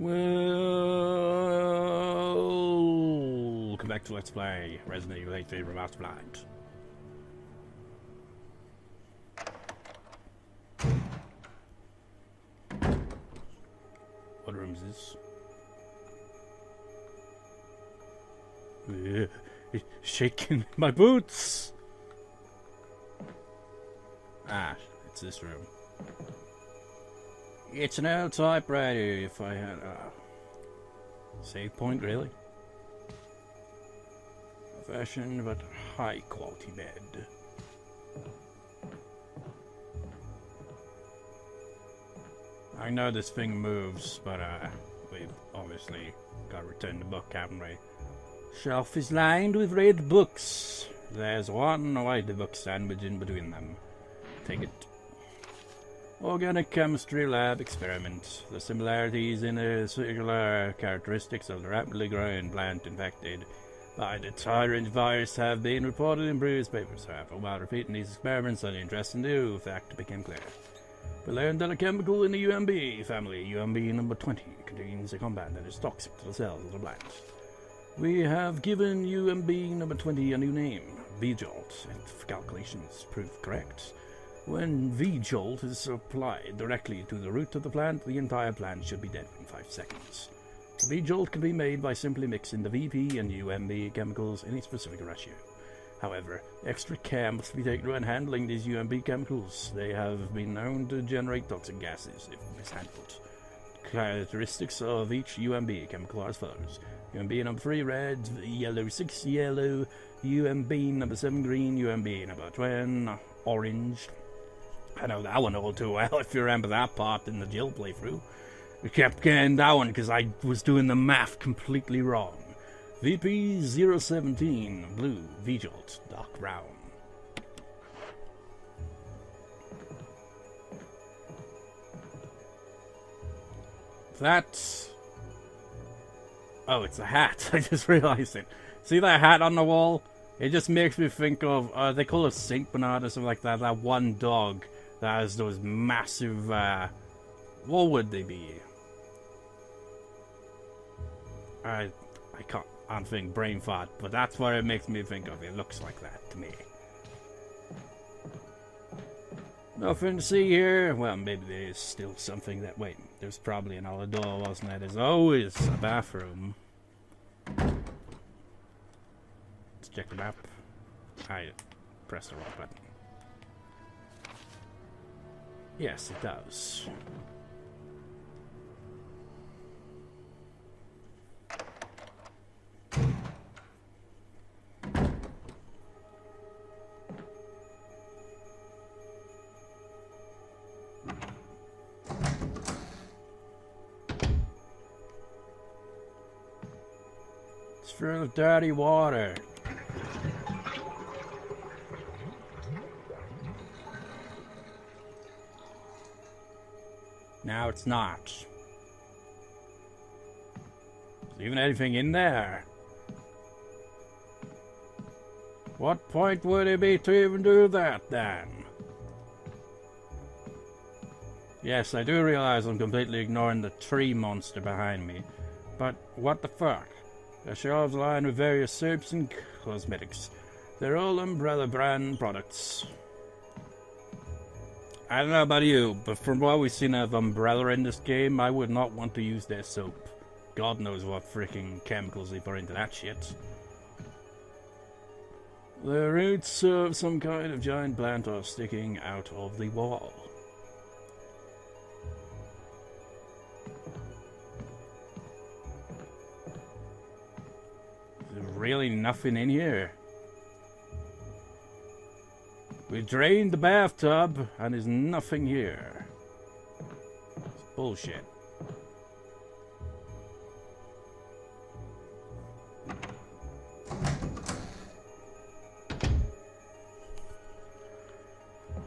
Welcome back to Let's Play Resident Evil 8 Remaster Blind. What room is this? It's shaking my boots! Ah, it's this room. It's an old typewriter if I had a save point, really. A fashion but high quality bed. I know this thing moves, but we've obviously got to return the book, haven't we? Shelf is lined with red books. There's one white book sandwiched in between them. Take it. Organic chemistry lab experiment. The similarities in the circular characteristics of the rapidly growing plant infected by the tyrant virus have been reported in previous papers. However, while repeating these experiments, an interesting new fact became clear. We learned that a chemical in the UMB family, UMB number 20, contains a compound that is toxic to the cells of the plant. We have given UMB number 20 a new name, V-Jolt, if calculations prove correct. When V-Jolt is applied directly to the root of the plant, the entire plant should be dead in 5 seconds. The V-Jolt can be made by simply mixing the VP and UMB chemicals in a specific ratio. However, extra care must be taken when handling these UMB chemicals. They have been known to generate toxic gases if mishandled. Characteristics of each UMB chemical are as follows. UMB number 3 red, yellow 6 yellow, UMB number 7 green, UMB number 10 orange. I know that one all too well, if you remember that part in the Jill playthrough. We kept getting that one because I was doing the math completely wrong. VP 017, blue, V-Jolt, dark brown. That's... oh, it's a hat. I just realized it. See that hat on the wall? It just makes me think of, they call it Saint Bernard or something like that. That one dog that has those massive, what would they be? I can't, I'm thinking brain fart, but that's what it makes me think of. It looks like that to me. Nothing to see here. Well, maybe there is still something that, wait, there's probably another door, wasn't there? There's always a bathroom. Let's check the map. I pressed the wrong button. Yes, it does. It's full of dirty water. Now it's not. Is even anything in there? What point would it be to even do that, then? Yes, I do realize I'm completely ignoring the tree monster behind me. But what the fuck? The shelves lined with various soaps and cosmetics. They're all Umbrella brand products. I don't know about you, but from what we've seen of Umbrella in this game, I would not want to use their soap. God knows what freaking chemicals they put into that shit. The roots of some kind of giant plant are sticking out of the wall. There's really nothing in here. We drained the bathtub, and there's nothing here. It's bullshit.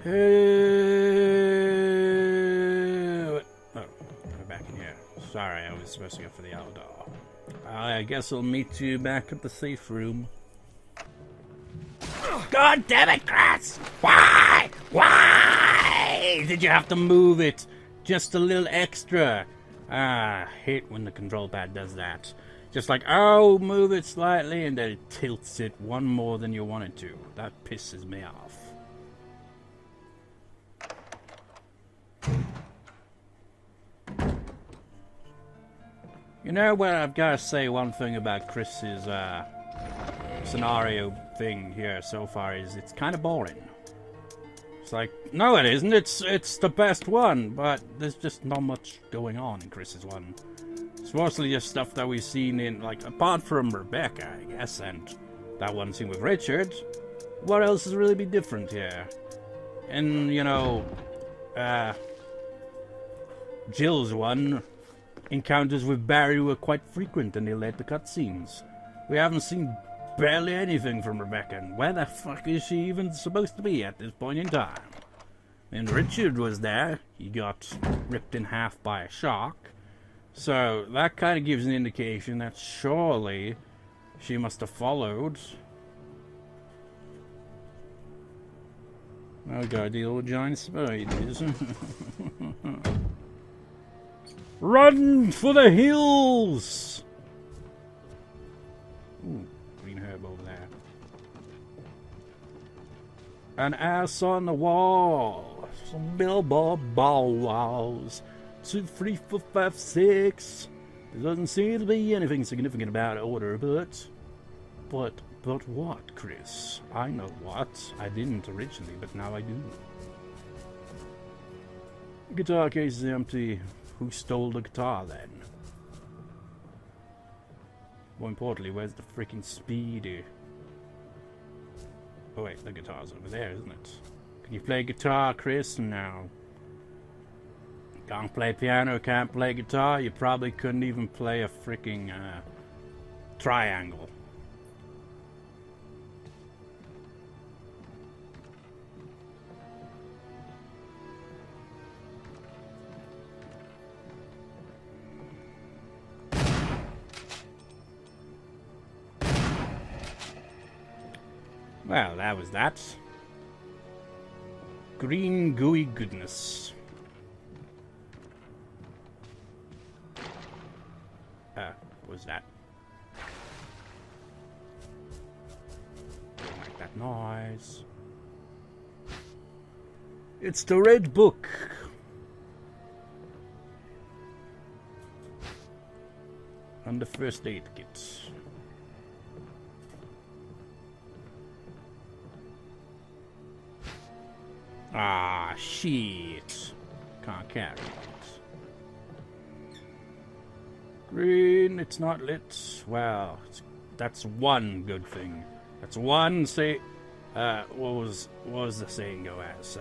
Oh, we're back in here. Sorry, I was supposed to go for the outdoor. I guess I'll meet you back at the safe room. God damn it, Chris! Why? Why did you have to move it just a little extra? Ah, I hate when the control pad does that. Just like, oh, move it slightly, and then it tilts it one more than you want it to. That pisses me off. You know what, I've got to say one thing about Chris's scenario thing here so far is it's kind of boring. It's like, no it isn't, it's the best one, but there's just not much going on in Chris's one. It's mostly just stuff that we've seen in, like, apart from Rebecca, I guess, and that one scene with Richard, what else has really been different here? And, you know, Jill's one, encounters with Barry were quite frequent and they led to cutscenes. We haven't seen barely anything from Rebecca, and where the fuck is she even supposed to be at this point in time? And Richard was there, he got ripped in half by a shark. So, that kind of gives an indication that surely she must have followed. Now we gotta deal with giant spiders. Run for the hills! Ooh, green herb over there. An ass on the wall. Some billboard ball walls. 2, 3, 4, 5, 6. There doesn't seem to be anything significant about order, but what, Chris? I know what. I didn't originally, but now I do. The guitar case is empty. Who stole the guitar then? More importantly, where's the freaking speedy? Oh wait, the guitar's over there, isn't it? Can you play guitar, Chris? No. Can't play piano, can't play guitar. You probably couldn't even play a freaking triangle. Well, that was that. Green gooey goodness. What was that? Don't like that noise. It's the red book. And the first aid kit. Ah, shit. Can't carry it. Green, it's not lit. Well, that's one good thing. That's one say. What was the saying go as?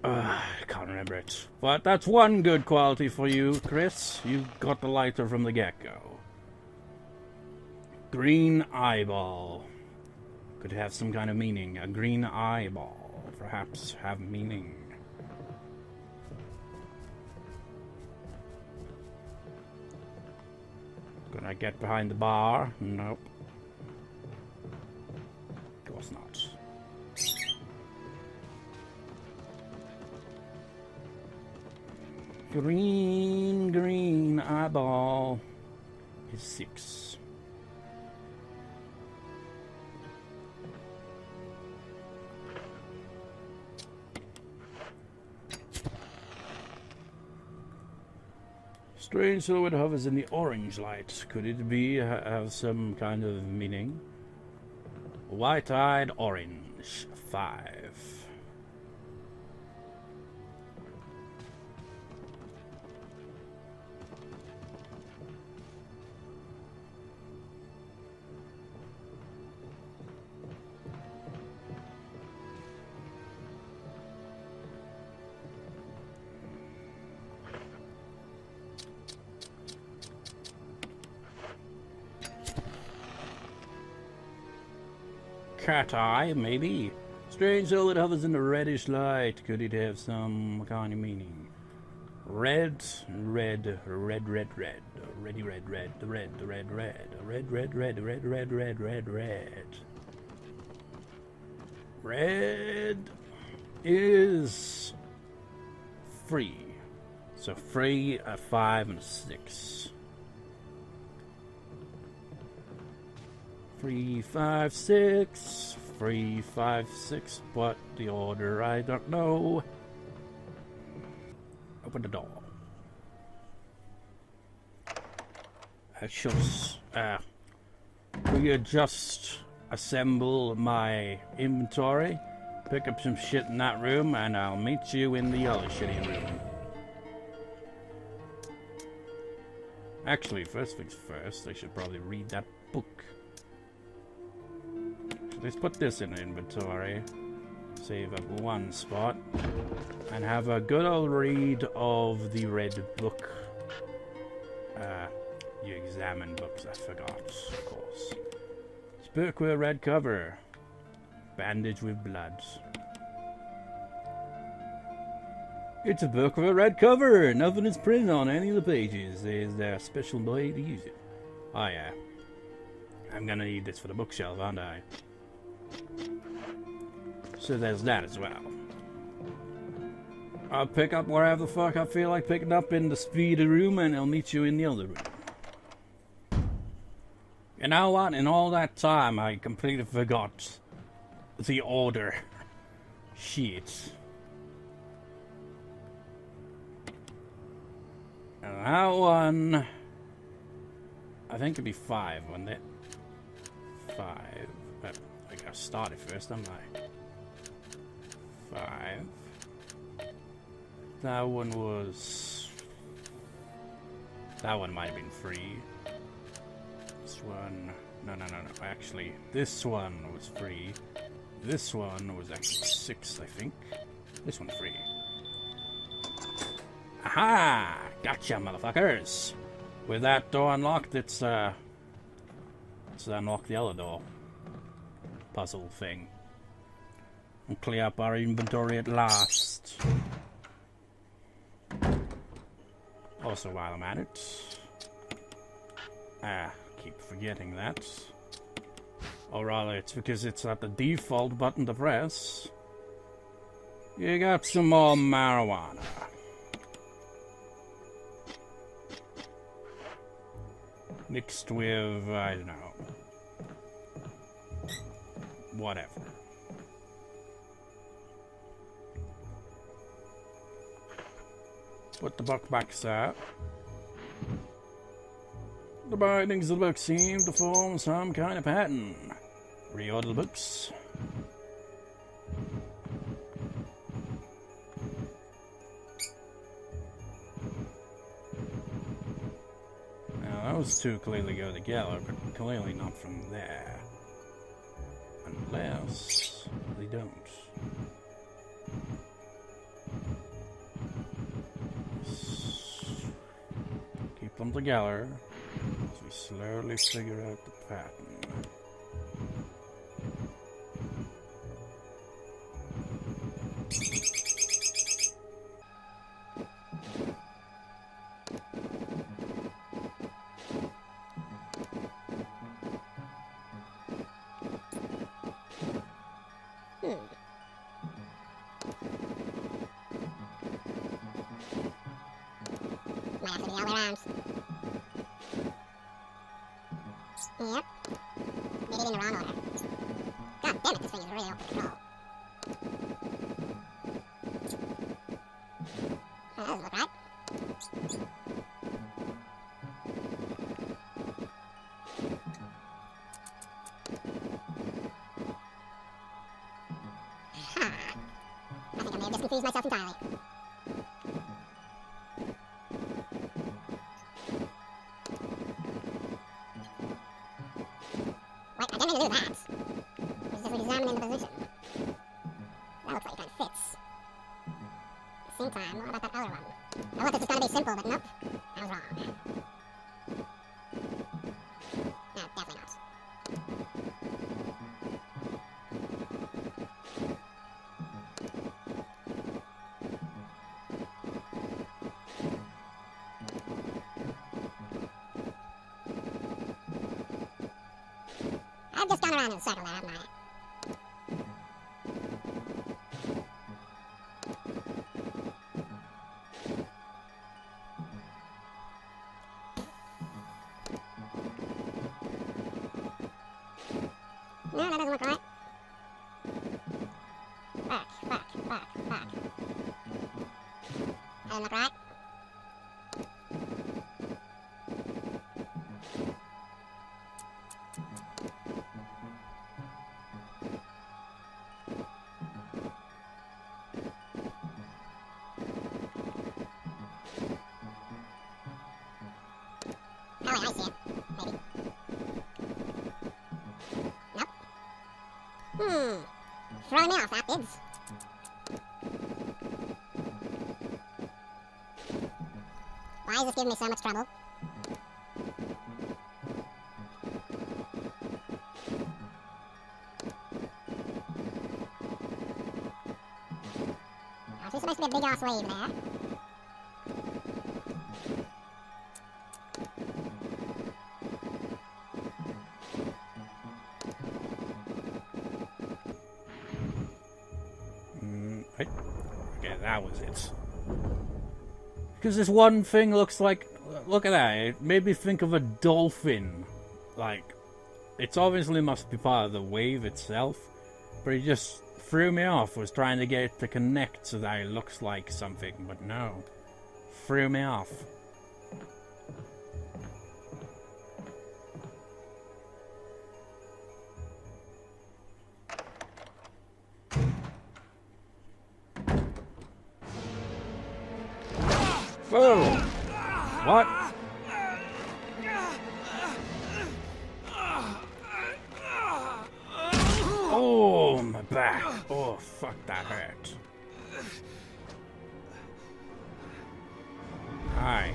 I can't remember it. But that's one good quality for you, Chris. You got the lighter from the get-go. Green eyeball. Could have some kind of meaning. A green eyeball. Perhaps have meaning. Could I get behind the bar? Nope. Of course not. Green eyeball is 6. Strange silhouette hovers in the orange light. Could it be have some kind of meaning? White-eyed orange 5. Cat eye, maybe. Strange silhouette hovers in the reddish light. Could it have some kind of meaning? Red. Reddy red. The red. Red is free. So 3, a 5, and a 6. 3, 5, 6. 3, 5, 6. What the order? I don't know. Open the door. I shall readjust, assemble my inventory, pick up some shit in that room, and I'll meet you in the other shitty room. Actually, first things first, I should probably read that book. So let's put this in the inventory, save up one spot, and have a good old read of the red book. You examine books, I forgot, of course. It's a book with a red cover, bandaged with blood. It's a book with a red cover. Nothing is printed on any of the pages. Is there a special way to use it? Oh yeah. I'm gonna need this for the bookshelf, aren't I? So there's that as well. I'll pick up wherever the fuck I feel like picking up in the speedy room, and I'll meet you in the other room. You know what? In all that time, I completely forgot the order. Shit. And that one, I think it'd be 5, wouldn't it? 5. But I gotta start it first, don't I? 5. That one was... That one might have been 3. This one... No. Actually, this one was 3. This one was actually 6, I think. This one 3. Aha! Gotcha, motherfuckers! With that door unlocked, let's unlock the other door. Puzzle thing. And clear up our inventory at last. Also, while I'm at it... keep forgetting that. Or rather, it's because it's not the default button to press. You got some more marijuana. Mixed with, I don't know. Whatever. Put the book back, sir. The bindings of the book seem to form some kind of pattern. Reorder the books. Now, those two clearly go together, but clearly not from there. Unless they don't. Keep them together as we slowly figure out the pattern. Yep. Did it in the wrong order. God damn it, this thing is really off control. That doesn't look right. Ha! I think I may have just confused myself entirely. What? I didn't mean to do that. It's just examining the position. That looks like it kind of fits. At the same time, what about that other one? I thought this was going to be simple, but nope. I was wrong. No, definitely not. I've just gone around in a circle there, haven't I? No, that doesn't look right. Fuck. That doesn't look right. Oh, wait, I see it. Maybe. Nope. Throwing me off, that bids. Why is this giving me so much trouble? Oh, she's supposed to be a big ass wave there. Okay, that was it. Because this one thing looks like... Look at that. It made me think of a dolphin. Like, it's obviously must be part of the wave itself. But it just threw me off. Was trying to get it to connect so that it looks like something. But no. Threw me off. Whoa! What? Oh, my back. Oh, fuck, that hurt. Hi.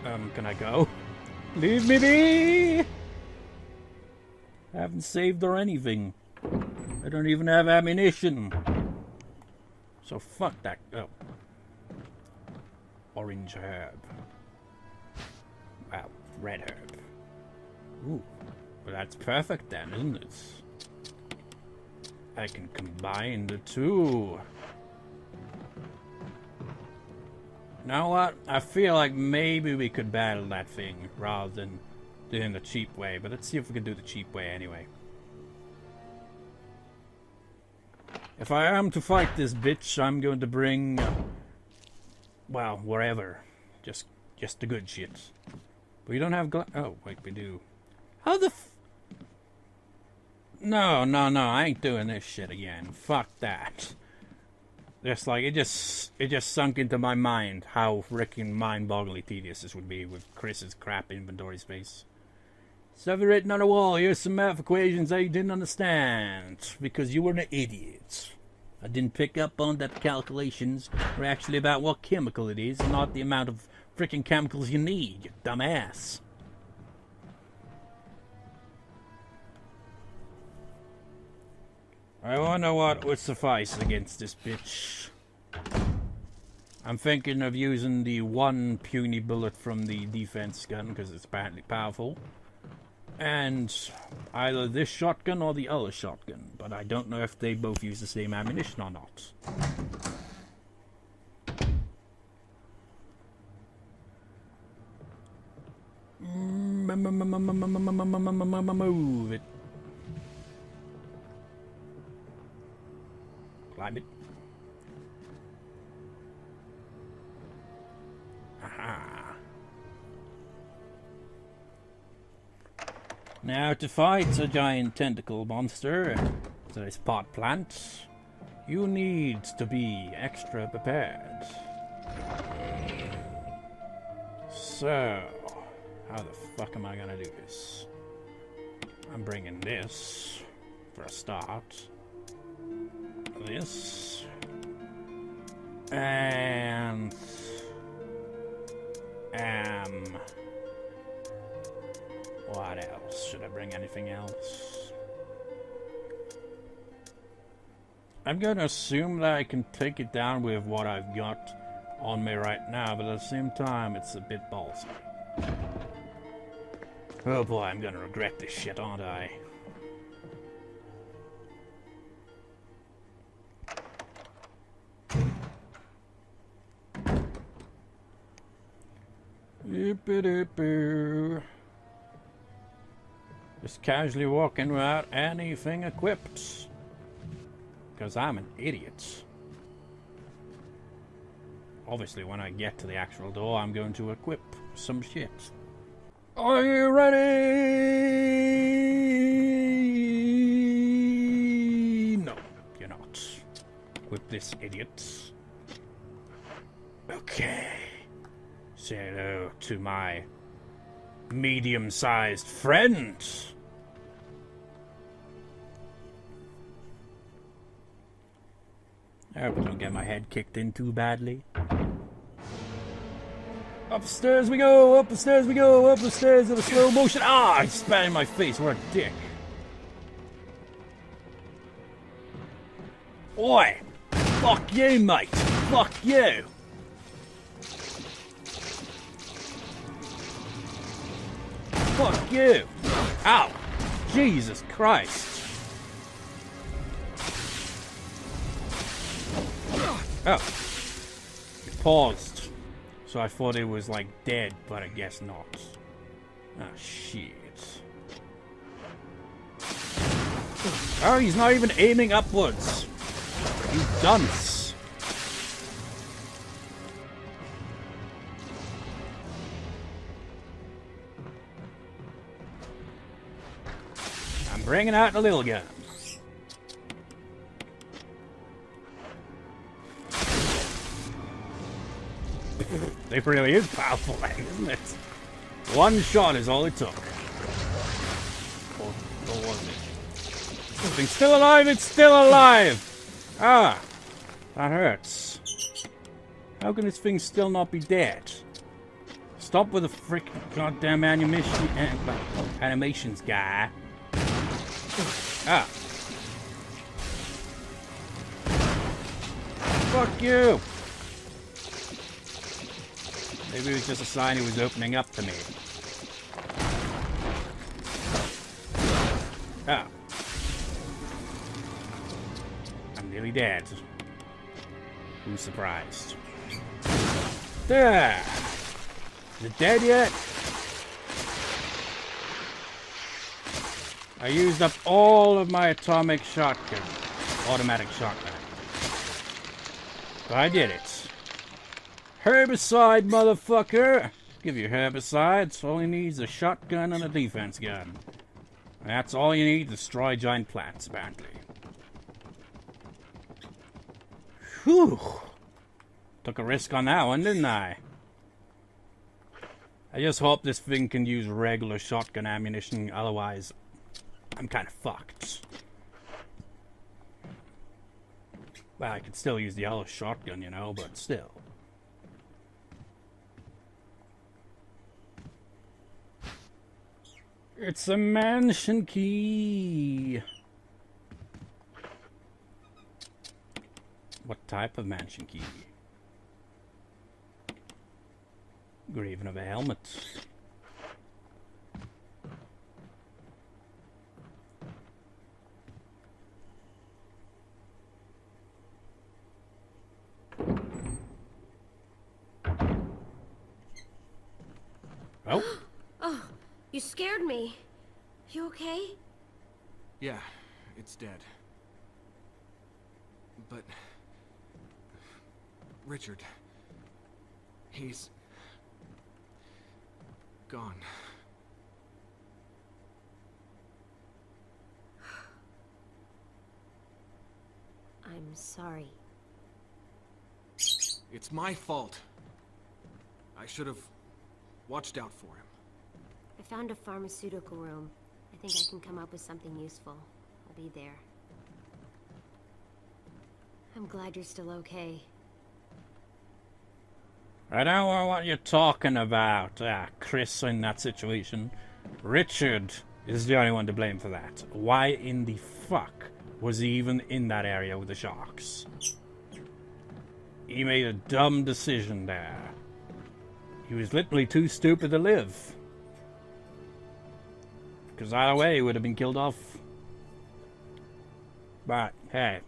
Can I go? Leave me be! I haven't saved or anything. I don't even have ammunition. So fuck that. Oh. Orange herb. Well, red herb. Ooh. Well, that's perfect then, isn't it? I can combine the two. Now what? I feel like maybe we could battle that thing rather than doing the cheap way. But let's see if we can do the cheap way anyway. If I am to fight this bitch, I'm going to bring, well, wherever, just the good shit. We don't have oh, wait, we do. How the No, I ain't doing this shit again. Fuck that. Just like, it just sunk into my mind how freaking mind-bogglingly tedious this would be with Chris's crap inventory space. Stuff written on the wall. Here's some math equations that you didn't understand because you were an idiot. I didn't pick up on that calculations were actually about what chemical it is, and not the amount of freaking chemicals you need, you dumbass. I wonder what would suffice against this bitch. I'm thinking of using the one puny bullet from the defense gun because it's apparently powerful. And either this shotgun or the other shotgun, but I don't know if they both use the same ammunition or not. Move it. Climb it. Aha. Now to fight a giant tentacle monster, this pot plant, you need to be extra prepared. So, how the fuck am I gonna do this? I'm bringing this for a start. This. And what else? Should I bring anything else? I'm going to assume that I can take it down with what I've got on me right now, but at the same time, it's a bit ballsy. Oh boy, I'm going to regret this shit, aren't I? Boop-a-doop-boo. Just casually walking without anything equipped. Because I'm an idiot. Obviously, when I get to the actual door, I'm going to equip some shit. Are you ready? No, you're not. Equip this idiot. Okay. Say hello to my medium-sized friend. I hope I don't get my head kicked in too badly. Upstairs we go, up the stairs we go, up the stairs in a slow motion. Ah, I spat in my face, what a dick. Oi! Fuck you, mate! Fuck you! Fuck you! Ow! Jesus Christ! Oh. It paused. So I thought it was like dead, but I guess not. Ah, shit. Oh, he's not even aiming upwards. You dunce. I'm bringing out the little gun. It really is powerful, isn't it? One shot is all it took. Or was it? It's still alive, it's still alive! Ah, that hurts. How can this thing still not be dead? Stop with the freaking goddamn animations guy. Ah. Fuck you! Maybe it was just a sign he was opening up to me. Oh. I'm nearly dead. Who's surprised? There! Is it dead yet? I used up all of my atomic shotgun. Automatic shotgun. But I did it. Herbicide, motherfucker! Give you herbicides. All you need is a shotgun and a defense gun. And that's all you need to destroy giant plants, apparently. Whew! Took a risk on that one, didn't I? I just hope this thing can use regular shotgun ammunition, otherwise I'm kind of fucked. Well, I could still use the other shotgun, you know, but still. It's a mansion key. What type of mansion key? Graven of a helmet. Oh. Oh, you scared me. You okay? Yeah, it's dead. But Richard, he's gone. I'm sorry. It's my fault. I should have watched out for him. I found a pharmaceutical room. I think I can come up with something useful. I'll be there. I'm glad you're still okay. I don't know what you're talking about, Chris, in that situation. Richard is the only one to blame for that. Why in the fuck was he even in that area with the sharks? He made a dumb decision there. He was literally too stupid to live. Because either way, he would have been killed off. But, hey.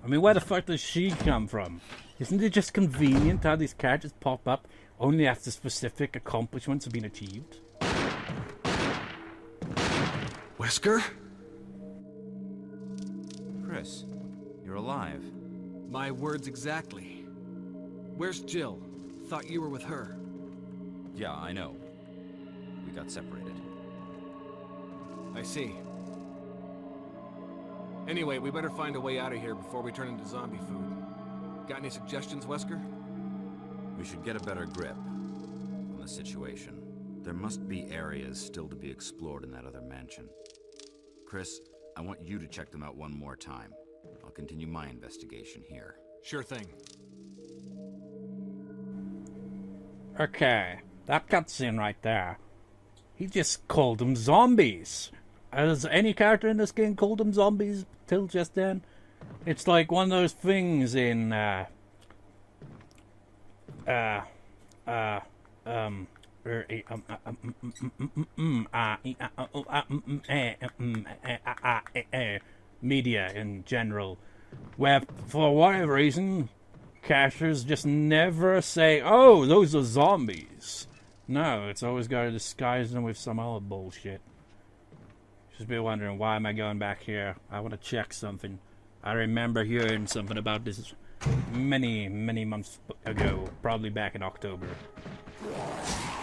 I mean, where the fuck does she come from? Isn't it just convenient how these characters pop up only after specific accomplishments have been achieved. Wesker? Chris, you're alive. My words exactly. Where's Jill? Thought you were with her. Yeah, I know. We got separated. I see. Anyway, we better find a way out of here before we turn into zombie food. Got any suggestions, Wesker? We should get a better grip on the situation. There must be areas still to be explored in that other mansion. Chris, I want you to check them out one more time. I'll continue my investigation here. Sure thing. Okay, that cutscene right there. He just called them zombies. Has any character in this game called them zombies till just then? It's like one of those things in media in general, where for whatever reason characters just never say, "Oh, those are zombies." No, it's always got to disguise them with some other bullshit. Just be wondering, why am I going back here? I want to check something. I remember hearing something about this many months ago, probably back in October.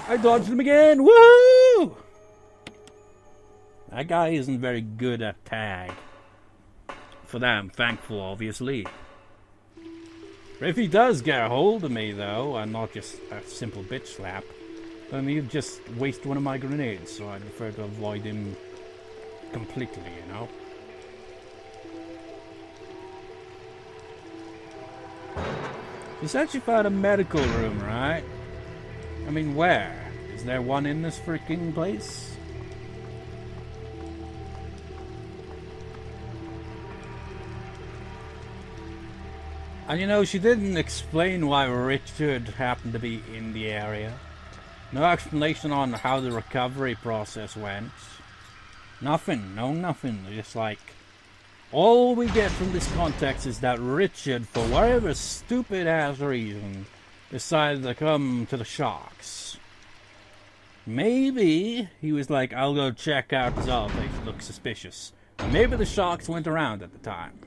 I dodged him again! Woohoo! That guy isn't very good at tag. For that, I'm thankful, obviously. But if he does get a hold of me, though, and not just a simple bitch slap, then he'd just waste one of my grenades, so I prefer to avoid him completely, you know? You said you found a medical room, right? I mean, where? Is there one in this freaking place? And you know, she didn't explain why Richard happened to be in the area. No explanation on how the recovery process went. Nothing, no nothing. Just like, all we get from this context is that Richard, for whatever stupid ass reason, decided to come to the Sharks. Maybe he was like, I'll go check out this other place, it looks suspicious. And maybe the Sharks went around at the time.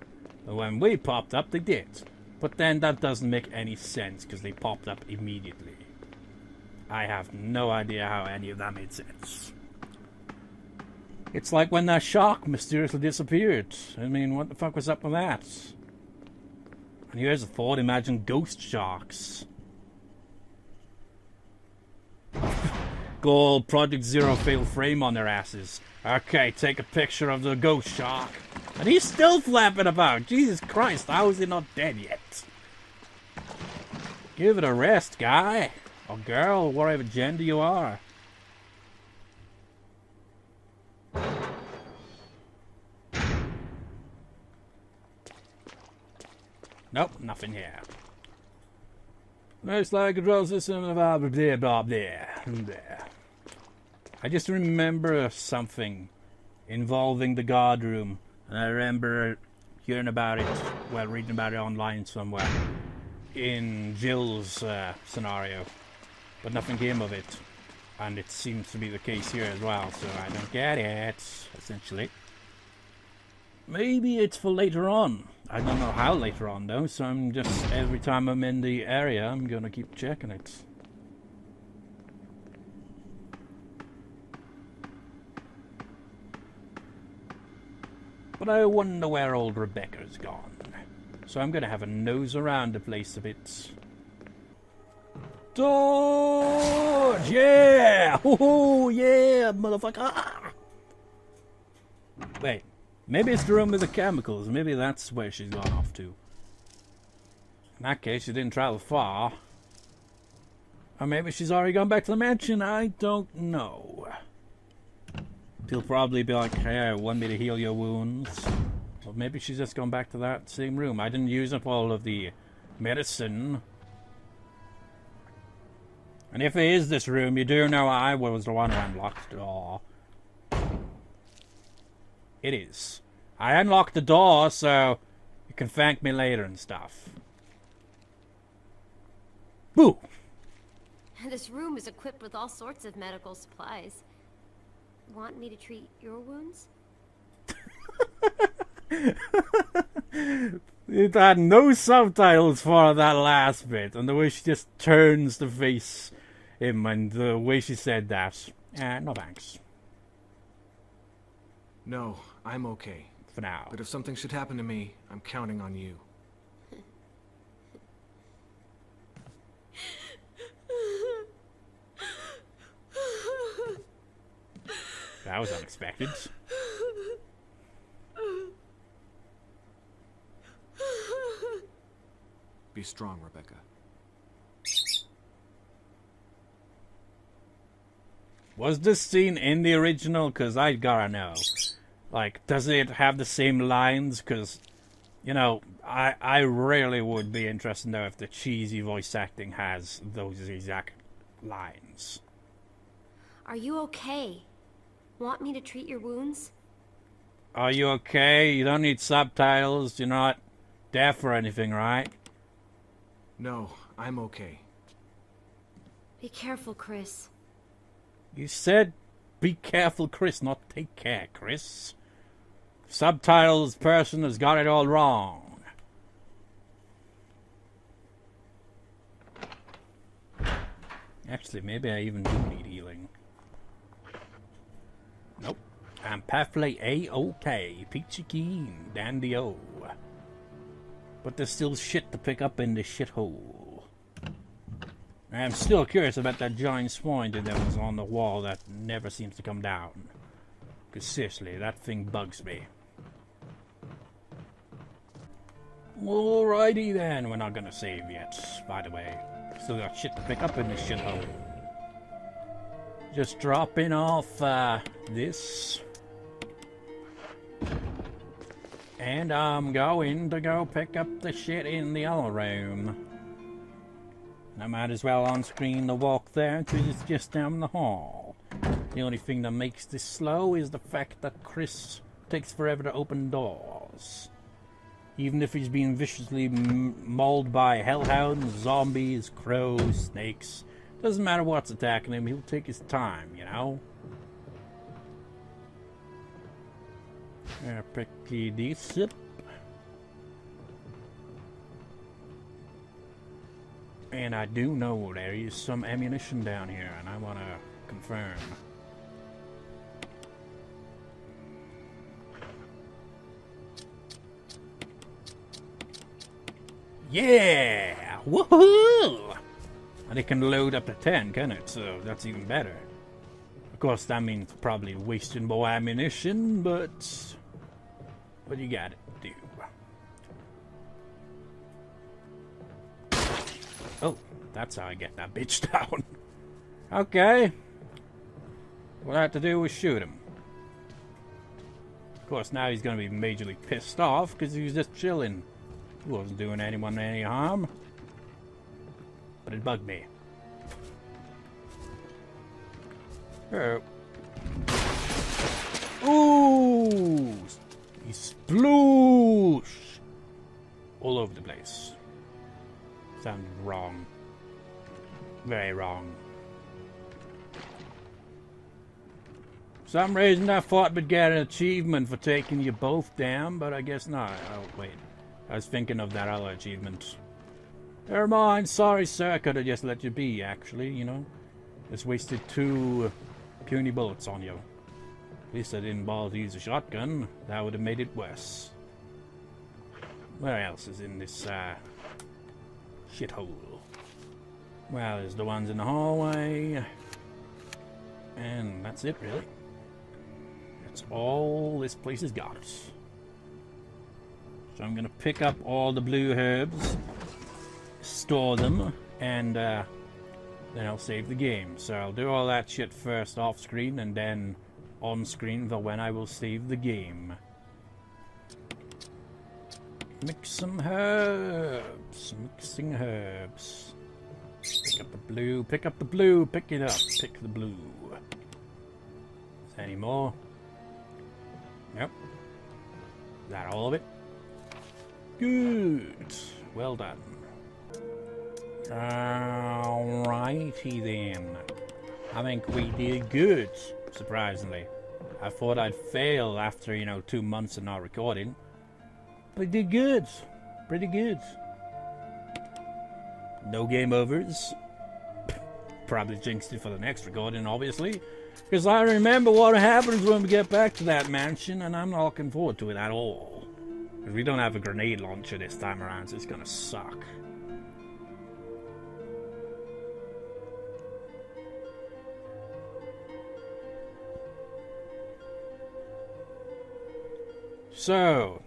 But when we popped up, they did. But then that doesn't make any sense, because they popped up immediately. I have no idea how any of that made sense. It's like when that shark mysteriously disappeared. I mean, what the fuck was up with that? And here's a thought, imagine ghost sharks. Gold Project Zero failed frame on their asses. Okay, take a picture of the ghost shark. And he's still flapping about. Jesus Christ, how is he not dead yet? Give it a rest, guy. Or girl, whatever gender you are. Nope, nothing here. Looks like a control system of blah blah blah blah. I just remember something involving the guard room, and I remember hearing about it, well, reading about it online somewhere, in Jill's scenario, but nothing came of it, and it seems to be the case here as well, so I don't get it, essentially. Maybe it's for later on. I don't know how later on though, so I'm just, every time I'm in the area, I'm gonna keep checking it. But I wonder where old Rebecca's gone. So I'm gonna have a nose around the place a bit. Dodge! Yeah! Oh yeah, motherfucker! Wait. Maybe it's the room with the chemicals. Maybe that's where she's gone off to. In that case, she didn't travel far. Or maybe she's already gone back to the mansion. I don't know. She'll probably be like, hey, I want me to heal your wounds. Or maybe she's just gone back to that same room. I didn't use up all of the medicine. And if it is this room, you do know I was the one who unlocked the door. It is. I unlocked the door, so you can thank me later and stuff. Boo! This room is equipped with all sorts of medical supplies. Want me to treat your wounds? It had no subtitles for that last bit, and the way she just turns to face him, and the way she said that. No thanks. No, I'm okay. For now. But if something should happen to me, I'm counting on you. That was unexpected. Be strong, Rebecca. Was this scene in the original? Because I gotta know. Like, does it have the same lines? Because, you know, I really would be interested to know if the cheesy voice acting has those exact lines. Are you okay? Want me to treat your wounds? Are you okay? You don't need subtitles. You're not deaf or anything, right? No, I'm okay. Be careful, Chris. You said be careful, Chris, not take care, Chris. Subtitles person has got it all wrong. Actually, maybe I even do need healing. Nope. I'm perfectly A-OK. Peachy keen. Dandy-o. But there's still shit to pick up in this shithole. I'm still curious about that giant spider that was on the wall that never seems to come down. Because seriously, that thing bugs me. Alrighty then, we're not gonna save yet, by the way. Still got shit to pick up in this shithole. Just dropping off this. And I'm going to go pick up the shit in the other room. I might as well on-screen the walk there because it's just down the hall. The only thing that makes this slow is the fact that Chris takes forever to open doors. Even if he's being viciously mauled by hellhounds, zombies, crows, snakes. Doesn't matter what's attacking him, he'll take his time, you know? Pick this up. And I do know there is some ammunition down here, and I want to confirm. Yeah! Woohoo! And it can load up to 10, can it? So that's even better. Of course, that means probably wasting more ammunition, but what you gotta do. Oh, that's how I get that bitch down. Okay. What I have to do is shoot him. Of course, now he's gonna be majorly pissed off because he was just chilling. He wasn't doing anyone any harm. But it bugged me. Oh. Ooh! He sploosh! All over the place. Sounded wrong. Very wrong. For some reason I thought we'd get an achievement for taking you both down, but I guess not. Oh, wait. I was thinking of that other achievement. Never mind, sorry sir, I could have just let you be, actually, you know. Just wasted 2 puny bullets on you. At least I didn't bother to use a shotgun. That would have made it worse. Where else is in this, shithole? Well, there's the ones in the hallway. And that's it, really. That's all this place has got. So I'm gonna pick up all the blue herbs, store them, and then I'll save the game. So I'll do all that shit first off screen and then on screen for when I will save the game. Mix some herbs. Mixing herbs. Pick up the blue. Pick up the blue. Pick it up. Pick the blue. Is there any more? Yep. Is that all of it? Good. Well done. Alrighty then. I think we did good, surprisingly. I thought I'd fail after, 2 months of not recording. But we did good. Pretty good. No game overs. Probably jinxed it for the next recording, obviously. Because I remember what happens when we get back to that mansion, and I'm not looking forward to it at all. Because we don't have a grenade launcher this time around, so it's gonna suck. So,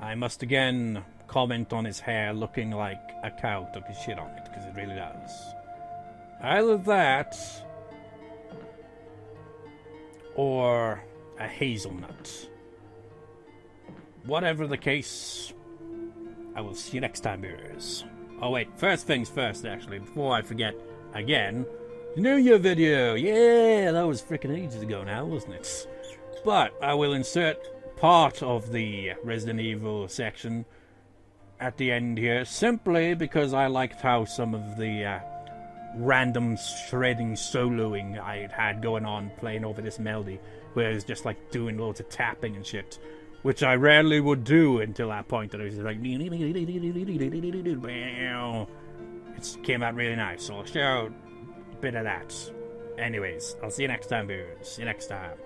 I must again comment on his hair looking like a cow took his shit on it, because it really does. Either that, or a hazelnut. Whatever the case, I will see you next time, viewers. Oh wait, first things first, actually, before I forget again, the New Year video. Yeah, that was freaking ages ago now, wasn't it? But I will insert part of the Resident Evil section at the end here, simply because I liked how some of the random shredding soloing I had going on playing over this melody, where it's just like doing loads of tapping and shit, which I rarely would do until that point that it was like it came out really nice, so I'll show a bit of that. Anyways, I'll see you next time, viewers. See you next time.